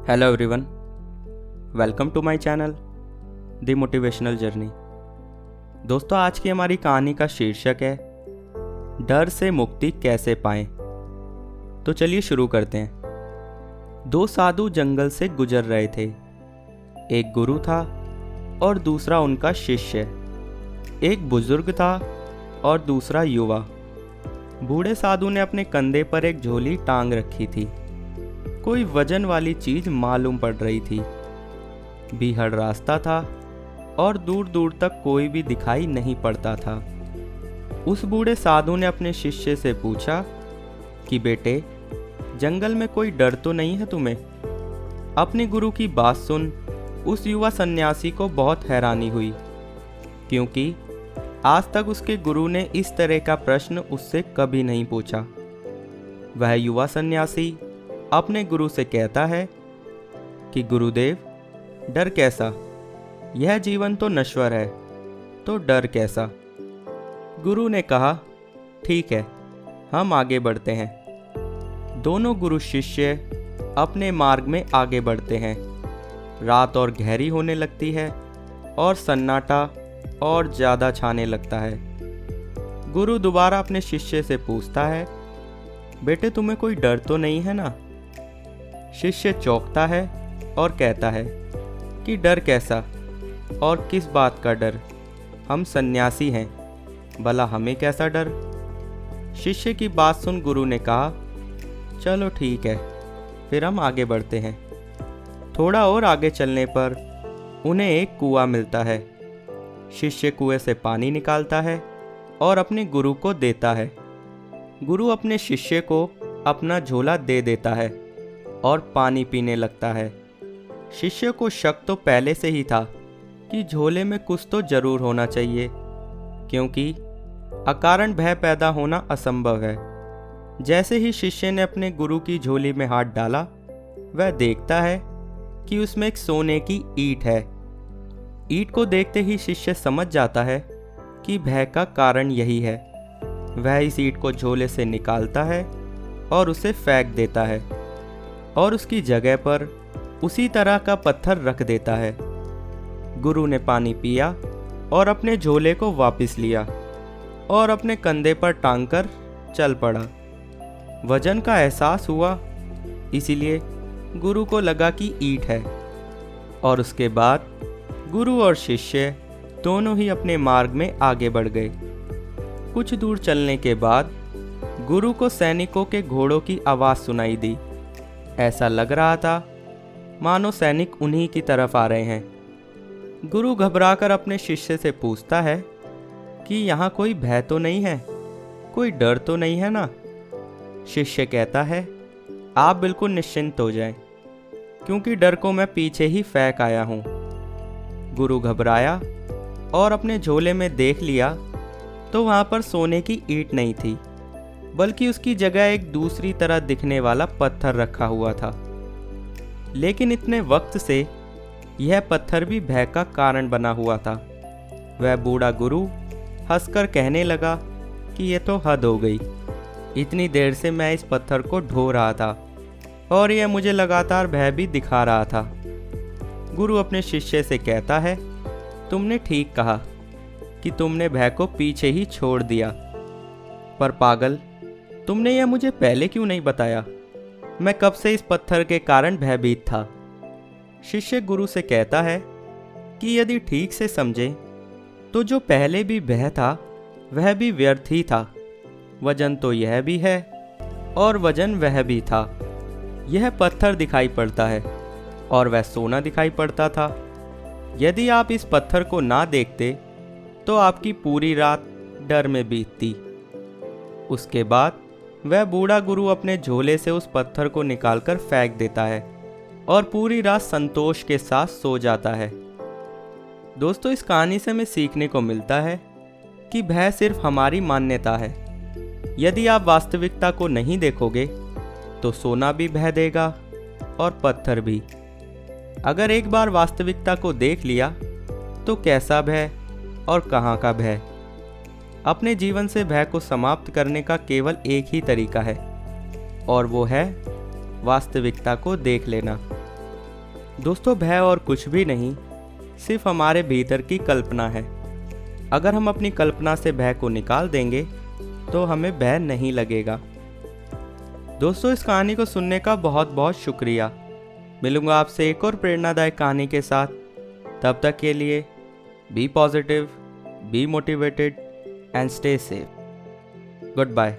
Hello everyone, welcome to my channel the motivational journey. दोस्तों, आज की हमारी कहानी का शीर्षक है डर से मुक्ति कैसे पाएं। तो चलिए शुरू करते हैं। दो साधु जंगल से गुजर रहे थे। एक गुरु था और दूसरा उनका शिष्य। एक बुजुर्ग था और दूसरा युवा। बूढ़े साधु ने अपने कंधे पर एक झोली टांग रखी थी। कोई वजन वाली चीज मालूम पड़ रही थी। बीहड़ रास्ता था और दूर दूर तक कोई भी दिखाई नहीं पड़ता था। उस बूढ़े साधु ने अपने शिष्य से पूछा कि बेटे, जंगल में कोई डर तो नहीं है तुम्हें? अपने गुरु की बात सुन उस युवा सन्यासी को बहुत हैरानी हुई, क्योंकि आज तक उसके गुरु ने इस तरह का प्रश्न उससे कभी नहीं पूछा। वह युवा सन्यासी अपने गुरु से कहता है कि गुरुदेव, डर कैसा? यह जीवन तो नश्वर है, तो डर कैसा? गुरु ने कहा, ठीक है, हम आगे बढ़ते हैं। दोनों गुरु शिष्य अपने मार्ग में आगे बढ़ते हैं। रात और गहरी होने लगती है और सन्नाटा और ज़्यादा छाने लगता है। गुरु दोबारा अपने शिष्य से पूछता है, बेटे, तुम्हें कोई डर तो नहीं है ना? शिष्य चौंकता है और कहता है कि डर कैसा और किस बात का डर? हम सन्यासी हैं, भला हमें कैसा डर? शिष्य की बात सुन गुरु ने कहा, चलो ठीक है, फिर हम आगे बढ़ते हैं। थोड़ा और आगे चलने पर उन्हें एक कुआं मिलता है। शिष्य कुएं से पानी निकालता है और अपने गुरु को देता है। गुरु अपने शिष्य को अपना झोला दे देता है और पानी पीने लगता है। शिष्य को शक तो पहले से ही था कि झोले में कुछ तो जरूर होना चाहिए, क्योंकि अकारण भय पैदा होना असंभव है। जैसे ही शिष्य ने अपने गुरु की झोली में हाथ डाला, वह देखता है कि उसमें एक सोने की ईंट है। ईंट को देखते ही शिष्य समझ जाता है कि भय का कारण यही है। वह इस ईंट को झोले से निकालता है और उसे फेंक देता है और उसकी जगह पर उसी तरह का पत्थर रख देता है। गुरु ने पानी पिया और अपने झोले को वापस लिया और अपने कंधे पर टांगकर चल पड़ा। वजन का एहसास हुआ, इसीलिए गुरु को लगा कि ईंट है। और उसके बाद गुरु और शिष्य दोनों ही अपने मार्ग में आगे बढ़ गए। कुछ दूर चलने के बाद गुरु को सैनिकों के घोड़ों की आवाज़ सुनाई दी। ऐसा लग रहा था मानो सैनिक उन्हीं की तरफ आ रहे हैं। गुरु घबराकर अपने शिष्य से पूछता है कि यहाँ कोई भय तो नहीं है, कोई डर तो नहीं है ना? शिष्य कहता है, आप बिल्कुल निश्चिंत हो जाएं, क्योंकि डर को मैं पीछे ही फेंक आया हूँ। गुरु घबराया और अपने झोले में देख लिया तो वहाँ पर सोने की ईंट नहीं थी, बल्कि उसकी जगह एक दूसरी तरह दिखने वाला पत्थर रखा हुआ था। लेकिन इतने वक्त से यह पत्थर भी भय का कारण बना हुआ था। वह बूढ़ा गुरु हंसकर कहने लगा कि यह तो हद हो गई। इतनी देर से मैं इस पत्थर को ढो रहा था और यह मुझे लगातार भय भी दिखा रहा था। गुरु अपने शिष्य से कहता है, तुमने ठीक कहा कि तुमने भय को पीछे ही छोड़ दिया, पर पागल, तुमने यह मुझे पहले क्यों नहीं बताया? मैं कब से इस पत्थर के कारण भयभीत था। शिष्य गुरु से कहता है कि यदि ठीक से समझे तो जो पहले भी भय था वह भी व्यर्थ ही था। वजन तो यह भी है और वजन वह भी था। यह पत्थर दिखाई पड़ता है और वह सोना दिखाई पड़ता था। यदि आप इस पत्थर को ना देखते तो आपकी पूरी रात डर में बीतती। उसके बाद वह बूढ़ा गुरु अपने झोले से उस पत्थर को निकालकर फेंक देता है और पूरी रात संतोष के साथ सो जाता है। दोस्तों, इस कहानी से हमें सीखने को मिलता है कि भय सिर्फ हमारी मान्यता है। यदि आप वास्तविकता को नहीं देखोगे तो सोना भी भय देगा और पत्थर भी। अगर एक बार वास्तविकता को देख लिया तो कैसा भय और कहाँ का भय? अपने जीवन से भय को समाप्त करने का केवल एक ही तरीका है, और वो है वास्तविकता को देख लेना। दोस्तों, भय और कुछ भी नहीं, सिर्फ हमारे भीतर की कल्पना है। अगर हम अपनी कल्पना से भय को निकाल देंगे तो हमें भय नहीं लगेगा। दोस्तों, इस कहानी को सुनने का बहुत बहुत शुक्रिया। मिलूंगा आपसे एक और प्रेरणादायक कहानी के साथ। तब तक के लिए be positive, be motivated and stay safe. Good bye.